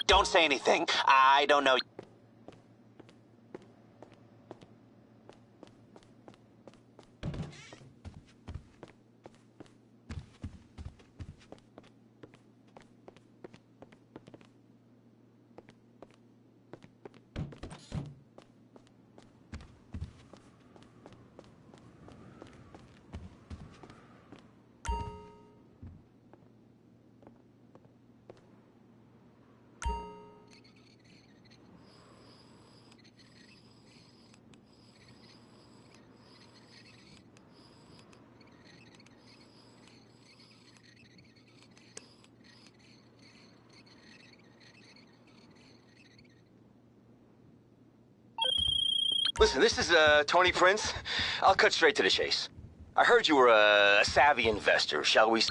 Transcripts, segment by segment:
Don't say anything. I don't know. Listen, this is Tony Prince. I'll cut straight to the chase. I heard you were a savvy investor, shall we?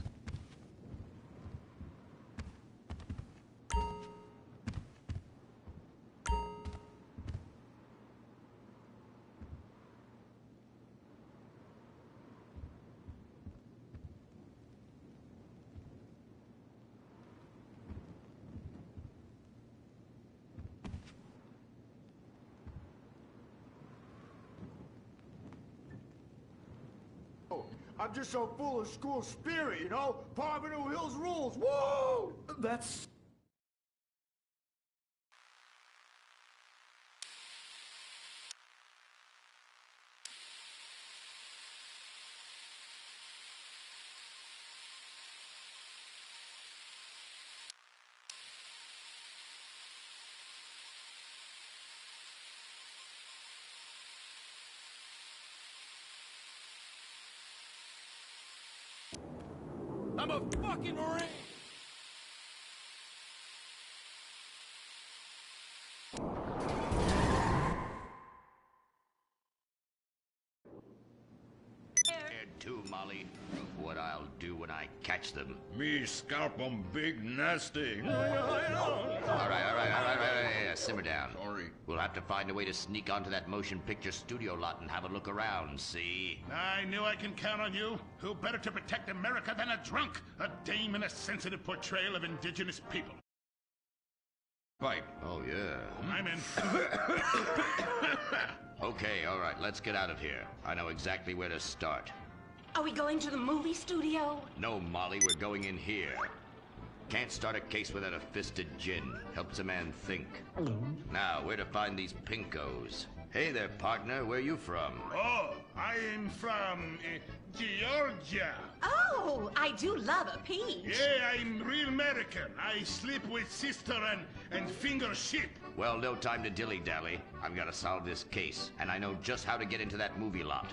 I'm just so full of school spirit, you know? Parvenu Hills rules, woo! That's... I'm a fucking Marine! Too, Molly. What I'll do when I catch them. Me scalp 'em big nasty. All right. Simmer down. Sorry. We'll have to find a way to sneak onto that motion picture studio lot and have a look around, see? I knew I can count on you. Who better to protect America than a drunk? A dame and a sensitive portrayal of indigenous people. Pipe. Oh, yeah. I'm in. Okay, all right, let's get out of here. I know exactly where to start. Are we going to the movie studio? No, Molly, we're going in here. Can't start a case without a fisted gin. Helps a man think. Now, where to find these pinkos? Hey there, partner, where you from? Oh, I am from Georgia. Oh, I do love a peach. Yeah, I'm real American. I sleep with sister and finger shit. Well, no time to dilly-dally. I've got to solve this case, and I know just how to get into that movie lot.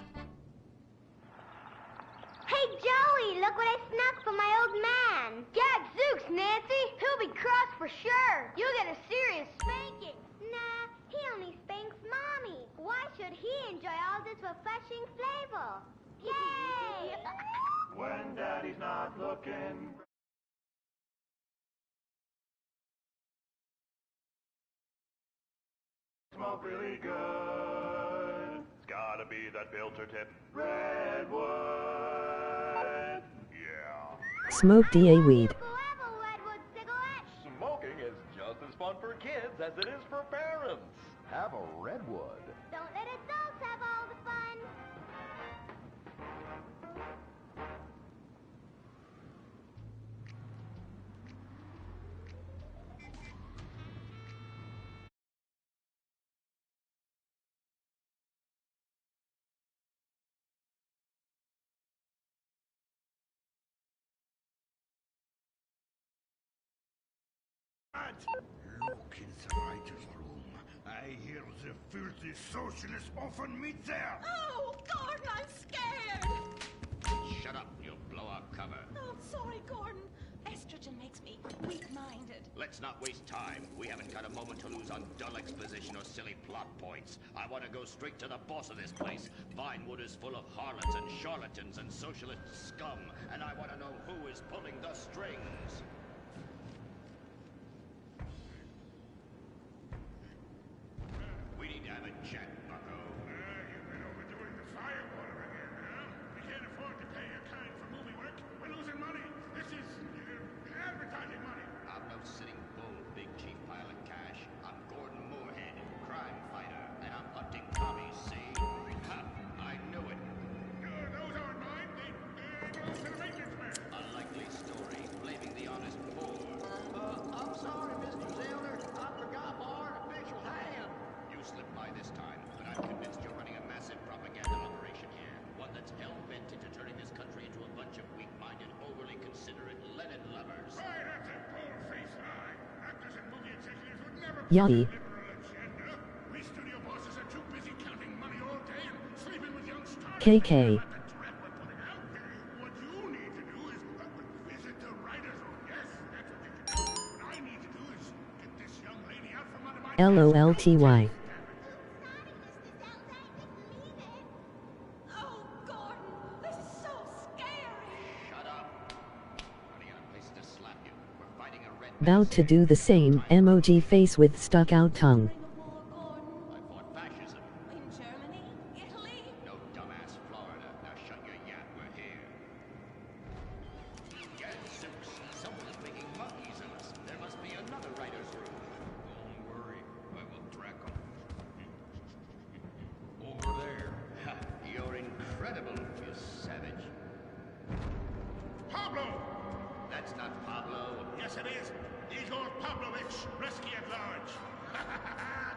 Hey, Joey, look what I snuck from my old man. Gadzooks, Nancy. He'll be cross for sure. You'll get a serious spanking. Nah, he only spanks Mommy. Why should he enjoy all this refreshing flavor? Yay! When Daddy's not looking... Smoke really good. It's gotta be that filter tip. Redwood. Yeah. Smoke DA weed. Forever, Redwood cigarette. Smoking is just as fun for kids as it is for parents. Have a Redwood. Don't let adults have all the fun. Look in the writer's room. I hear the filthy socialists often meet there. Oh, Gordon, I'm scared. Shut up, you'll blow our cover. Oh, I'm sorry, Gordon. Estrogen makes me weak-minded. Let's not waste time. We haven't got a moment to lose on dull exposition or silly plot points. I want to go straight to the boss of this place. Vinewood is full of harlots and charlatans and socialist scum, and I want to know who is pulling the strings. We need to have a chat, bucko. You've been overdoing the firewater again, huh? We can't afford to pay your kind for movie work. We're losing money. This is advertising money. I'm no sitting bull, big chief pile this time, but I'm convinced you're running a massive propaganda operation here. One that's hell-bent into turning this country into a bunch of weak-minded, overly considerate Lenin lovers. Right, that's a bold-faced lie. Actors and movie executives would never Yachty. push a liberal agenda. We studio bosses are too busy counting money all day and sleeping with young stars. KK. About the threat we're putting out. What you need to do is visit the writers' room. Yes, that's what you can do. What I need to do is get this young lady out from under my LOLTY. Oh, Gordon, this is so scary. Shut up! Running out of places to slap you. We're fighting a red About to do the same emoji face with stuck out tongue. During the war, Gordon. I fought fascism. In Germany? Italy? No dumbass Florida. Now shut your yap. We're here. Gadzooks! Someone is making monkeys of us. There must be another writer's room. Don't worry, I will track them. Over there. Ha! You're incredible, you savage. Pablo! That's not Pablo. Yes, it is. Igor Pavlovich, rescue at large.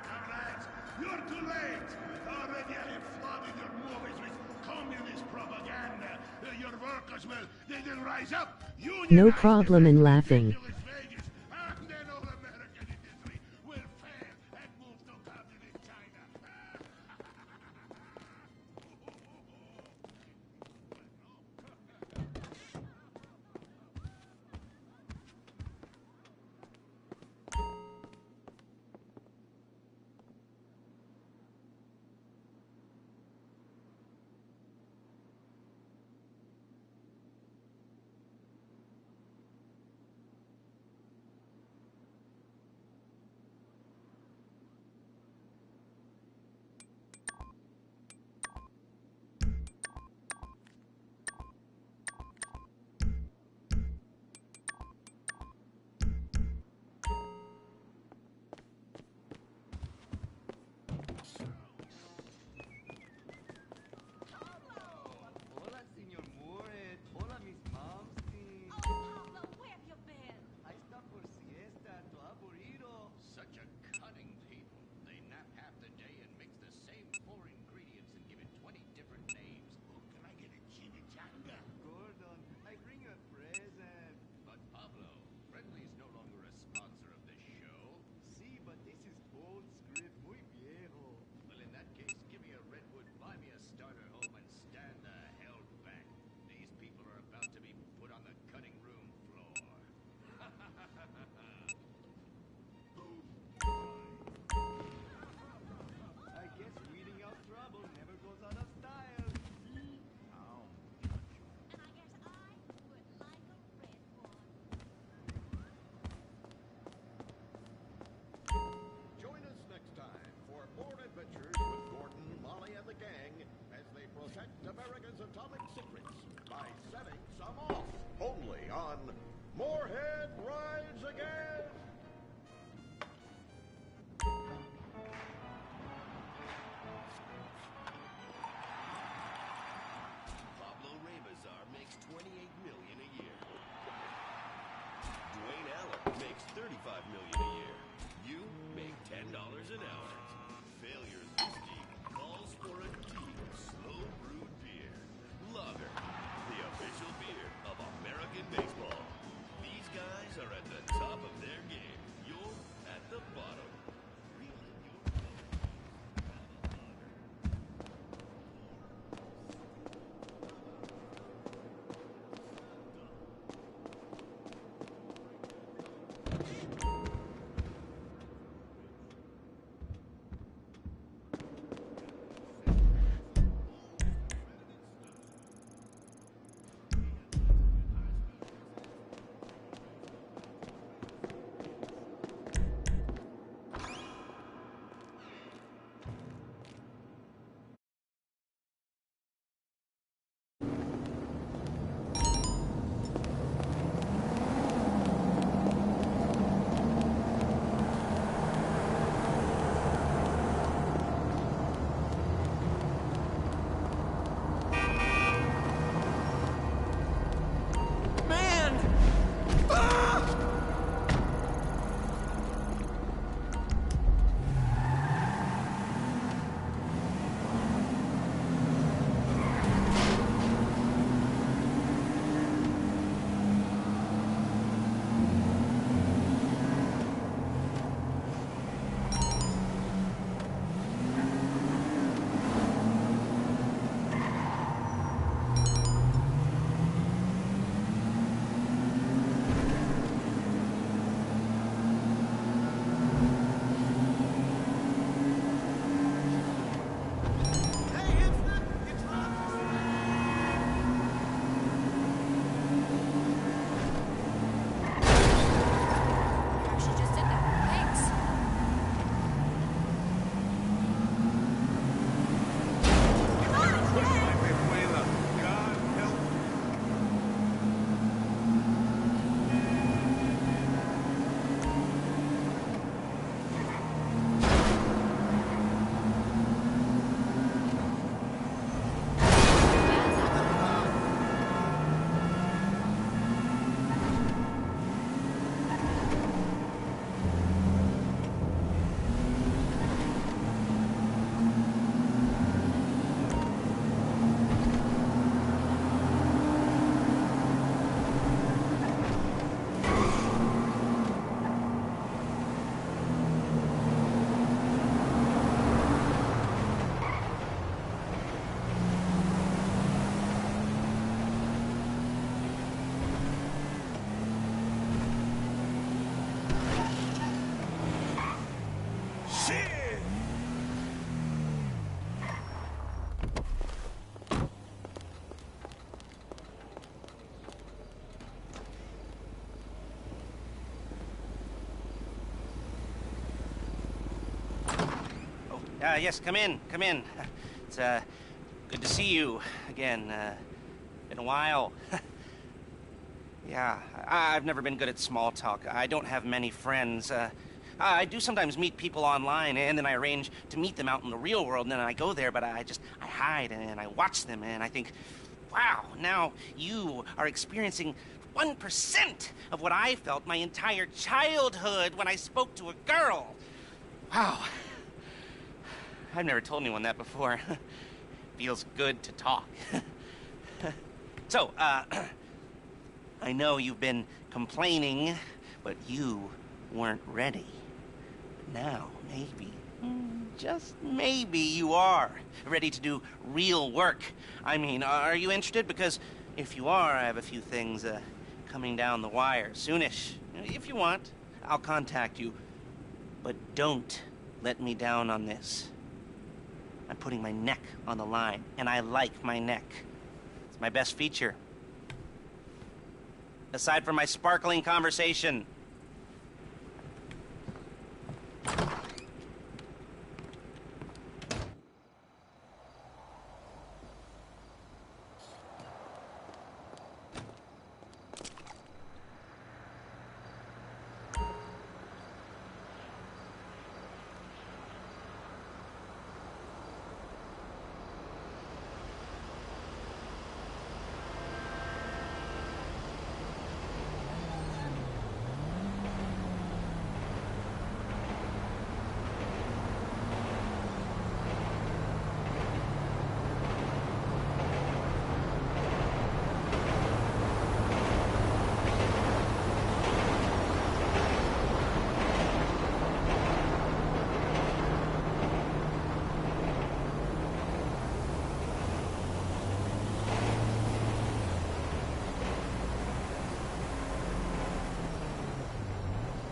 Comrades, you're too late. Already I have flooded your movies with communist propaganda. Your workers will, they'll rise up. No problem in laughing. Vegas, and then all American industry will fail and move to communist China. Hola, señor Moore. Hola, Miss Momsky. Oh, Pablo, where have you been? I stopped for siesta. To aburrido. Such a cunning people. They nap half the day and mix the same 4 ingredients and give it 20 different names. Can I get a chimichanga? Gordon, I bring you a present. But Pablo, Friendly's no longer a sponsor of this show. Sí, but this is old script, muy viejo. Well, in that case, give me a redwood, buy me a starter home, and stand the hell back. These people are about to be put on the cutting room floor. I guess weeding out trouble never goes out of style. Ow. And I guess I would like a red one. Join us next time for more adventures with Gordon, Molly, and the gang as they protect America's atomic secrets by setting some off. Only on Moorhead Rides Again! Pablo Rebazar makes $28 million a year. Dwayne Allen makes $35 million a year. You make $10 an hour. Failure's whiskey calls for a deep, slow brewed beer. Lager, the official beer of American baseball. These guys are at the top of their game. You're at the bottom. Really, Shit! Yes, come in, come in. It's, good to see you again. Been a while. Yeah, I've never been good at small talk. I don't have many friends. I do sometimes meet people online, and then I arrange to meet them out in the real world, and then I go there, but I hide, and I watch them, and I think, wow, now you are experiencing 1% of what I felt my entire childhood when I spoke to a girl. Wow. I've never told anyone that before. Feels good to talk. So, I know you've been complaining, but you weren't ready. Now, maybe, just maybe you are ready to do real work. I mean, are you interested? Because if you are, I have a few things coming down the wire soonish. If you want, I'll contact you. But don't let me down on this. I'm putting my neck on the line, and I like my neck. It's my best feature. Aside from my sparkling conversation.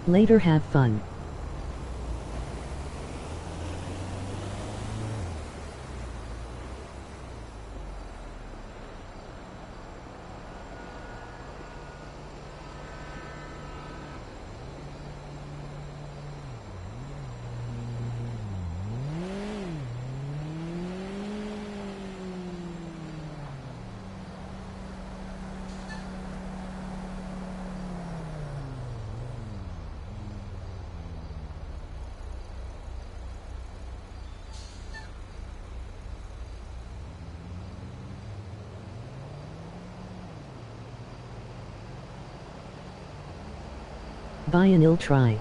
Later, have fun. By an ill try.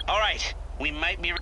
All right, we might be...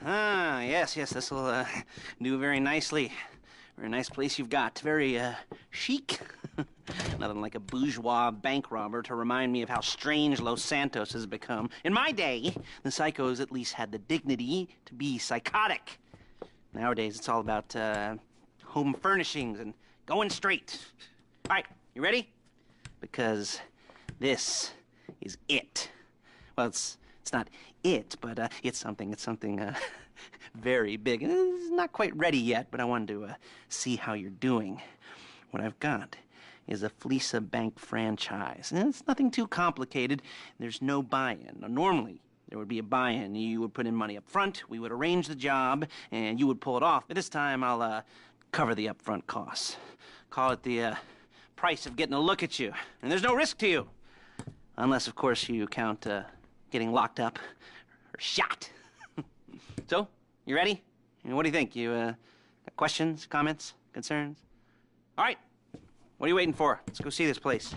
Ah, yes, this will do very nicely. Very nice place you've got. Very chic. Nothing like a bourgeois bank robber to remind me of how strange Los Santos has become. In my day, the psychos at least had the dignity to be psychotic. Nowadays, it's all about home furnishings and going straight. All right, you ready? Because this is it. Well, it's not it, but it's something very big. It's not quite ready yet, but I wanted to see how you're doing. What I've got is a Fleece Bank franchise. And it's nothing too complicated. There's no buy-in. Now, normally, there would be a buy-in. You would put in money up front, we would arrange the job, and you would pull it off. But this time, I'll cover the upfront costs. Call it the price of getting a look at you. And there's no risk to you. Unless, of course, you count getting locked up or shot. So, you ready? What do you think? You got questions, comments, concerns? All right. What are you waiting for? Let's go see this place.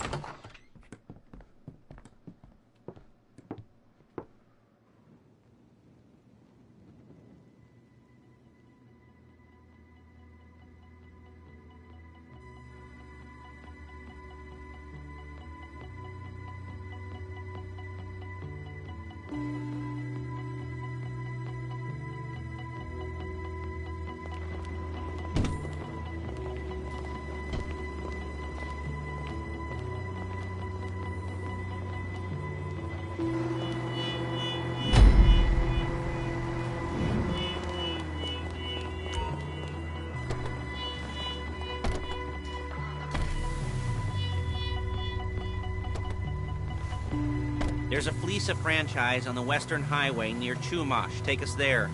There's a Fleece franchise on the Western Highway near Chumash. Take us there.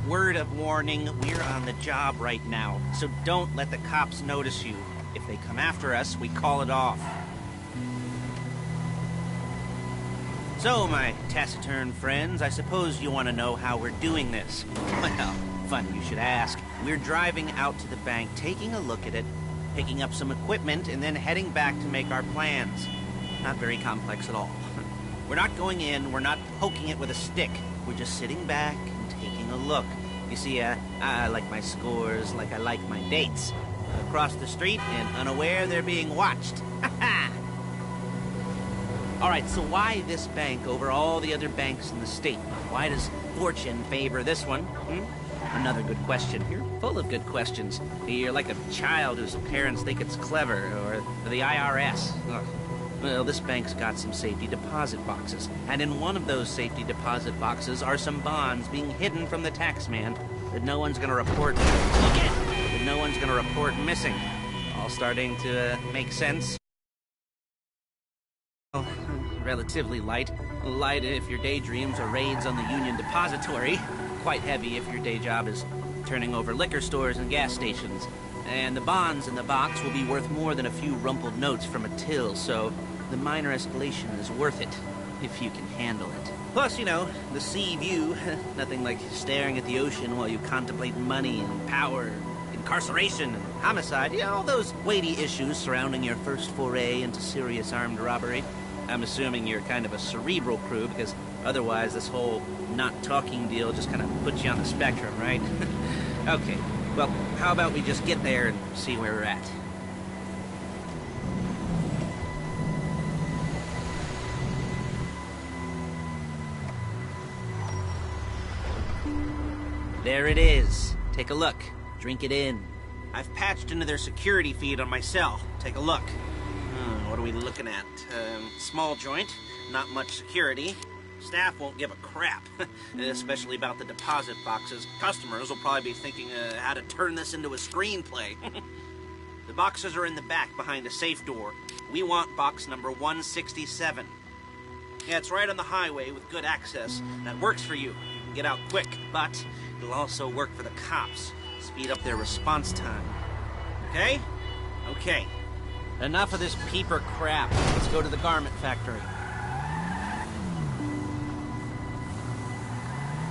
Word of warning, we're on the job right now, so don't let the cops notice you. If they come after us, we call it off. So, my taciturn friends, I suppose you want to know how we're doing this. Well, funny you should ask. We're driving out to the bank, taking a look at it, picking up some equipment, and then heading back to make our plans. Not very complex at all. We're not going in, we're not poking it with a stick. We're just sitting back and taking a look. You see, I like my scores like I like my dates. Across the street and unaware they're being watched. All right, so why this bank over all the other banks in the state? Why does fortune favor this one? Another good question. You're full of good questions. You're like a child whose parents think it's clever, or the IRS. Ugh. Well, this bank's got some safety deposit boxes, and in one of those safety deposit boxes are some bonds being hidden from the tax man that no one's gonna report. That no one's gonna report missing. All starting to make sense. Well, relatively light. Light if your daydreams are raids on the Union Depository. Quite heavy if your day job is turning over liquor stores and gas stations. And the bonds in the box will be worth more than a few rumpled notes from a till, so the minor escalation is worth it, if you can handle it. Plus, you know, the sea view, nothing like staring at the ocean while you contemplate money and power, incarceration and homicide, you know, all those weighty issues surrounding your first foray into serious armed robbery. I'm assuming you're kind of a cerebral crew, because otherwise this whole not talking deal just kind of puts you on the spectrum, right? Okay. Well, how about we just get there and see where we're at? There it is. Take a look. Drink it in. I've patched into their security feed on my cell. Take a look. What are we looking at? Small joint, not much security. Staff won't give a crap, especially about the deposit boxes. Customers will probably be thinking how to turn this into a screenplay. The boxes are in the back behind a safe door. We want box number 167. Yeah, it's right on the highway with good access. That works for you. You can get out quick, but it'll also work for the cops. Speed up their response time. Okay? Okay. Enough of this peeper crap. Let's go to the garment factory.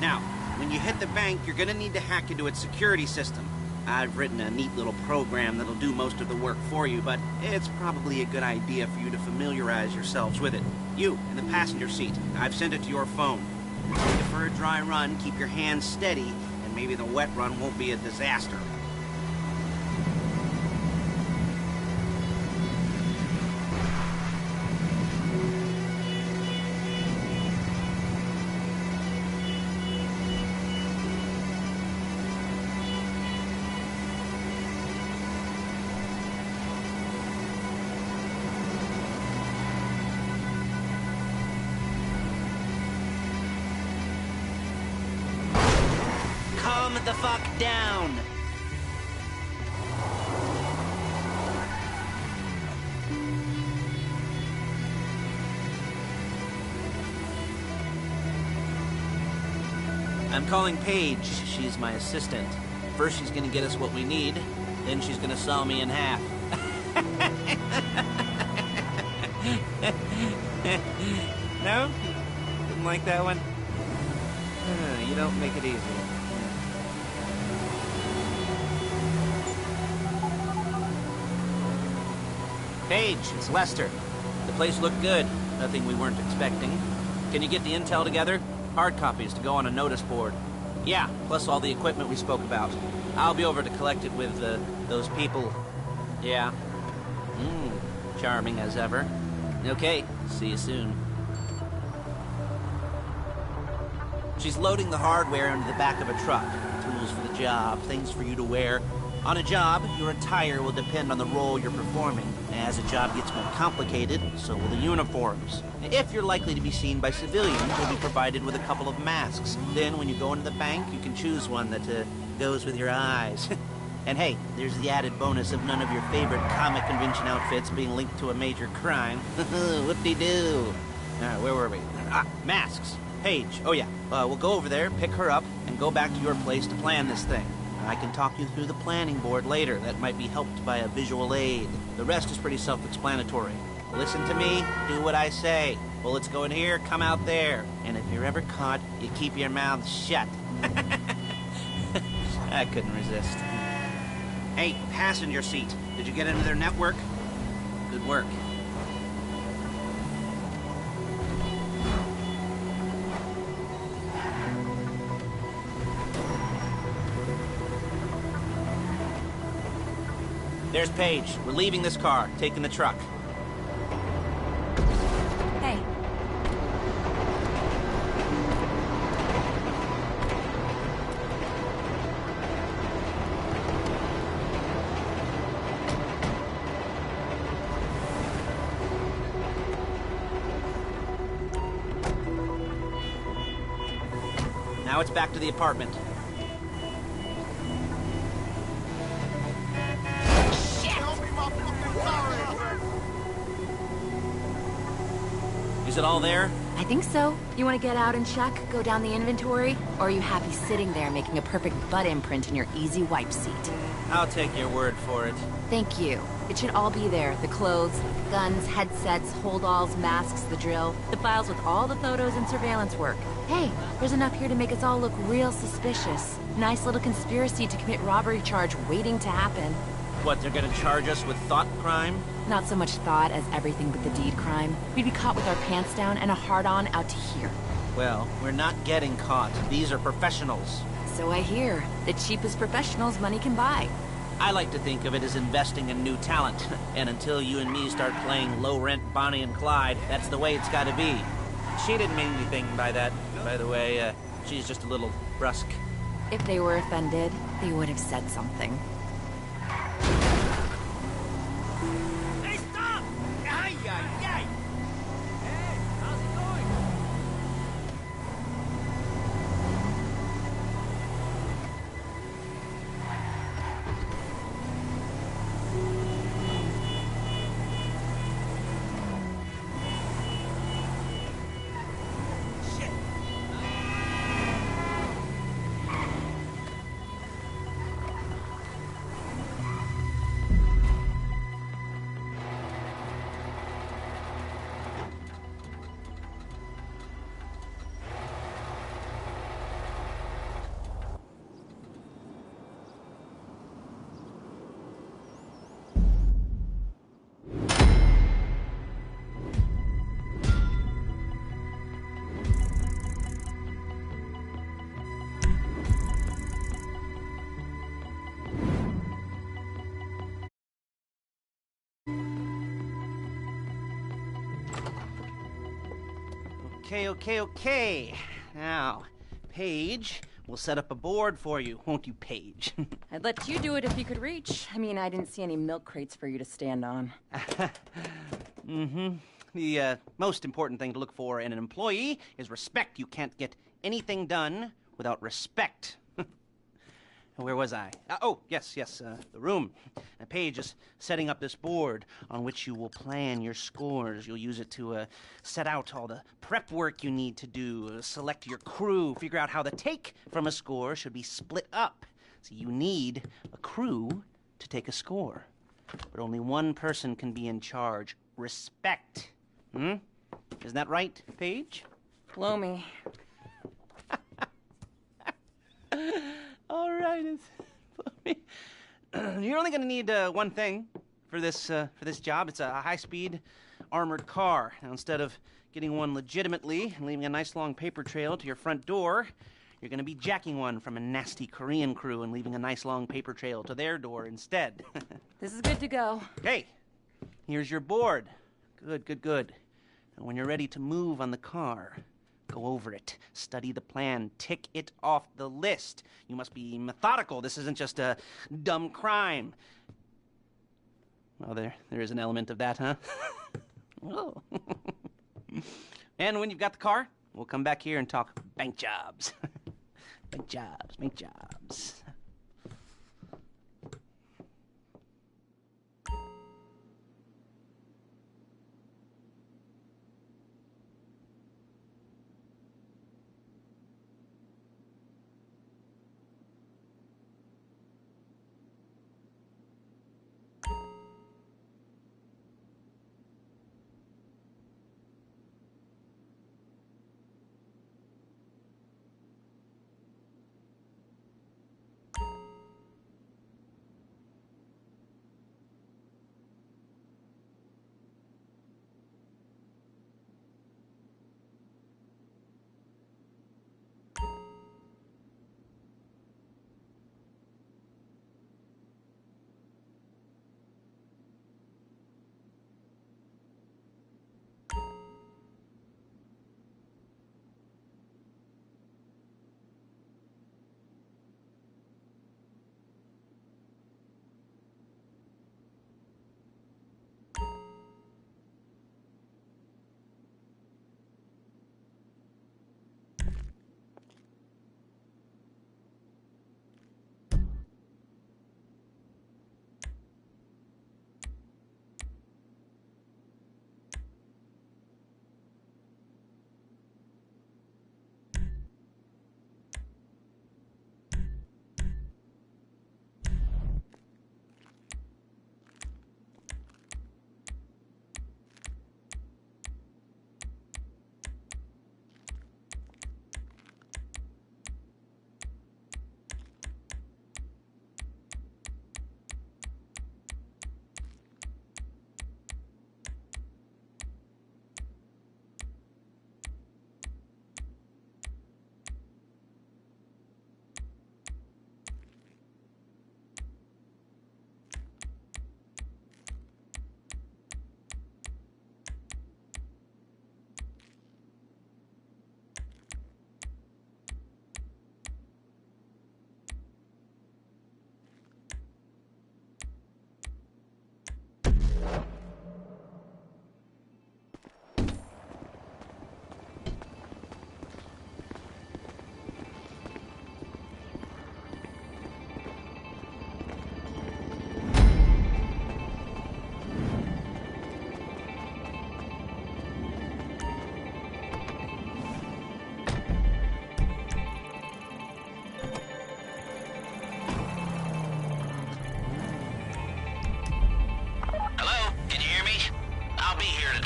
Now, when you hit the bank, you're gonna need to hack into its security system. I've written a neat little program that'll do most of the work for you, but it's probably a good idea for you to familiarize yourselves with it. You, in the passenger seat, I've sent it to your phone. For a dry run, keep your hands steady, and maybe the wet run won't be a disaster. Calm the fuck down! I'm calling Paige. She's my assistant. First she's gonna get us what we need, then she's gonna saw me in half. No? Didn't like that one? You don't make it easy. Paige, it's Lester. The place looked good. Nothing we weren't expecting. Can you get the intel together? Hard copies to go on a notice board. Yeah, plus all the equipment we spoke about. I'll be over to collect it with, those people. Yeah. Charming as ever. Okay, see you soon. She's loading the hardware into the back of a truck. Tools for the job, things for you to wear. On a job, your attire will depend on the role you're performing. As a job gets more complicated, so will the uniforms. If you're likely to be seen by civilians, you'll be provided with a couple of masks. Then, when you go into the bank, you can choose one that goes with your eyes. And hey, there's the added bonus of none of your favorite comic convention outfits being linked to a major crime. Whoop-de-doo. Where were we? Masks. Paige. Oh yeah, we'll go over there, pick her up, and go back to your place to plan this thing. I can talk you through the planning board later. That might be helped by a visual aid. The rest is pretty self-explanatory. Listen to me, do what I say. Bullets go in here, come out there. And if you're ever caught, you keep your mouth shut. I couldn't resist. Hey, passenger seat. Did you get into their network? Good work. There's Paige. We're leaving this car, taking the truck. Hey. Now it's back to the apartment. Is it all there? I think so. You want to get out and check, go down the inventory? Or are you happy sitting there making a perfect butt imprint in your easy wipe seat? I'll take your word for it. Thank you. It should all be there. The clothes, guns, headsets, holdalls, masks, the drill. The files with all the photos and surveillance work. Hey, there's enough here to make us all look real suspicious. Nice little conspiracy to commit robbery charge waiting to happen. What, they're gonna charge us with thought crime? Not so much thought as everything but the deed crime. We'd be caught with our pants down and a hard-on out to here. Well, we're not getting caught. These are professionals. So I hear. The cheapest professionals money can buy. I like to think of it as investing in new talent. And until you and me start playing low-rent Bonnie and Clyde, that's the way it's gotta be. She didn't mean anything by that, by the way. She's just a little brusque. If they were offended, they would have said something. Hey, stop! Ay, ay, ay! Hey, how's it going? Shit! Okay. Now, Paige, we'll set up a board for you, won't you, Paige? I'd let you do it if you could reach. I mean, I didn't see any milk crates for you to stand on. The most important thing to look for in an employee is respect. You can't get anything done without respect. Where was I? Yes, the room. Paige is setting up this board on which you will plan your scores. You'll use it to set out all the prep work you need to do, select your crew, figure out how the take from a score should be split up. So you need a crew to take a score. But only one person can be in charge. Respect. Isn't that right, Paige? Blow me. All right, you're only going to need one thing for this job. It's a high-speed armored car. Now, instead of getting one legitimately and leaving a nice long paper trail to your front door, you're going to be jacking one from a nasty Korean crew and leaving a nice long paper trail to their door instead. This is good to go. Okay, here's your board. Good. And when you're ready to move on the car, go over it, study the plan, tick it off the list. You must be methodical. This isn't just a dumb crime. Well, there is an element of that, huh? Oh. And when you've got the car, we'll come back here and talk bank jobs. Bank jobs.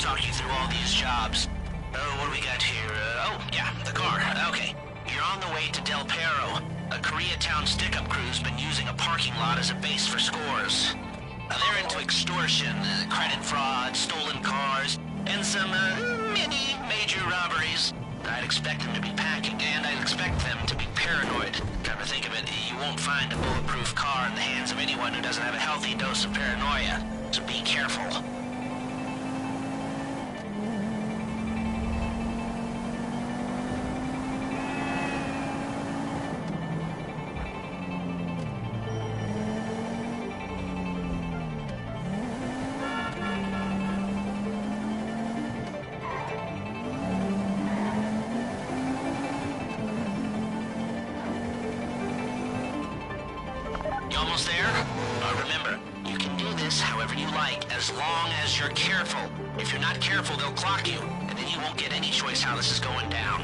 talk you through all these jobs. What do we got here? The car. Okay. You're on the way to Del Perro. A Koreatown stick-up crew's been using a parking lot as a base for scores. They're into extortion, credit fraud, stolen cars, and some, mini major robberies. I'd expect them to be packing, and I'd expect them to be paranoid. Come to think of it, you won't find a bulletproof car in the hands of anyone who doesn't have a healthy dose of paranoia. So be careful. Almost there? Remember, you can do this however you like, as long as you're careful. If you're not careful, they'll clock you, and then you won't get any choice how this is going down.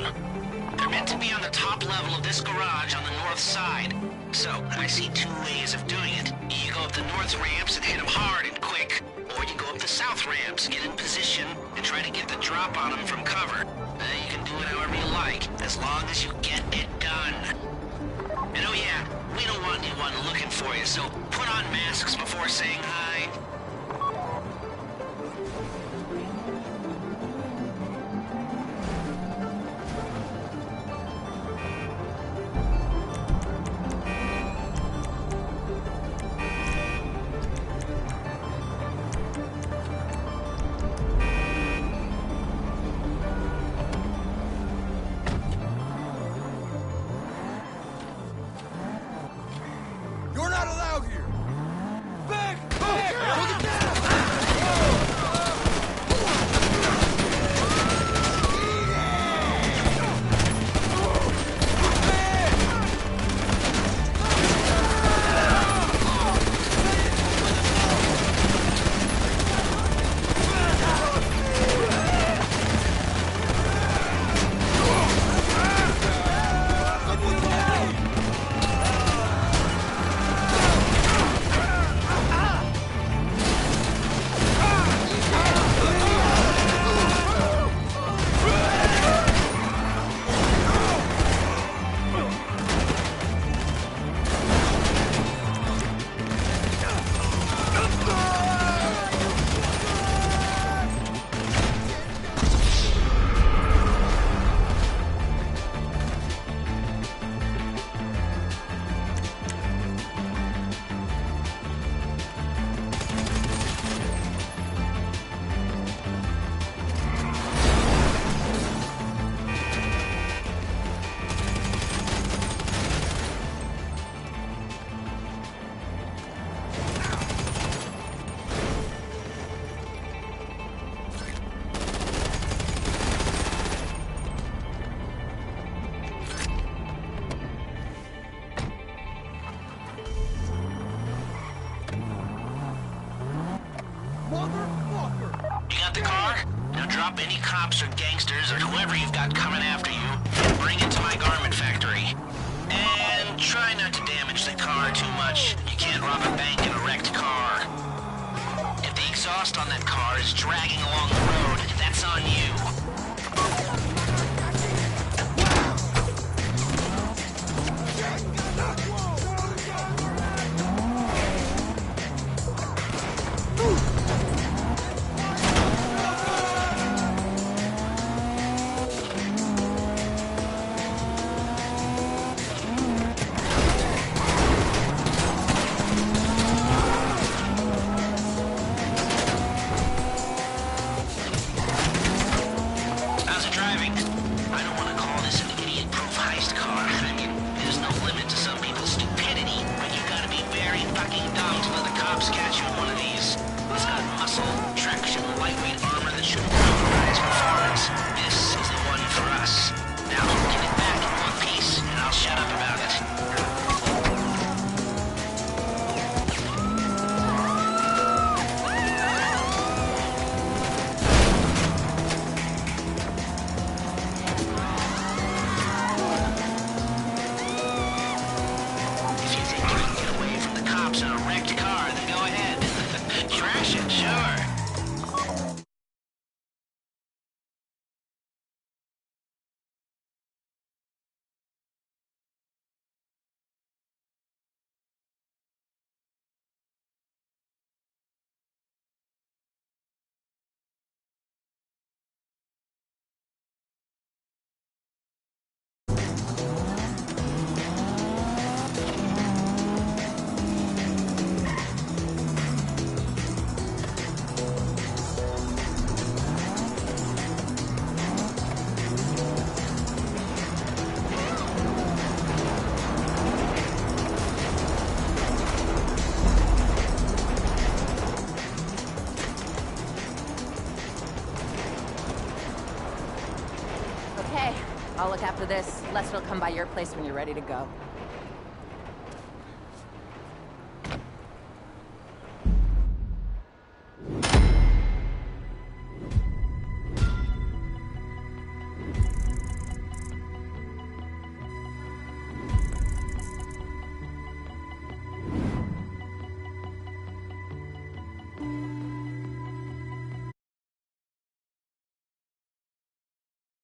They're meant to be on the top level of this garage on the north side. So, I see two ways of doing it. You go up the north ramps and hit them hard and quick, or you go up the south ramps, get in position, and try to get the drop on them from cover. You can do it however you like, as long as you get it done. And oh yeah, we don't want anyone looking for you, so put on masks before saying hi. You're not allowed here! Back! Back! Look at that! You got the car? Now drop any cops or gangsters or whoever you've got coming after you and bring it to my garment factory. And try not to damage the car too much. You can't rob a bank in a wrecked car. If the exhaust on that car is dragging along the road, that's on you. I'll look after this. Lester will come by your place when you're ready to go.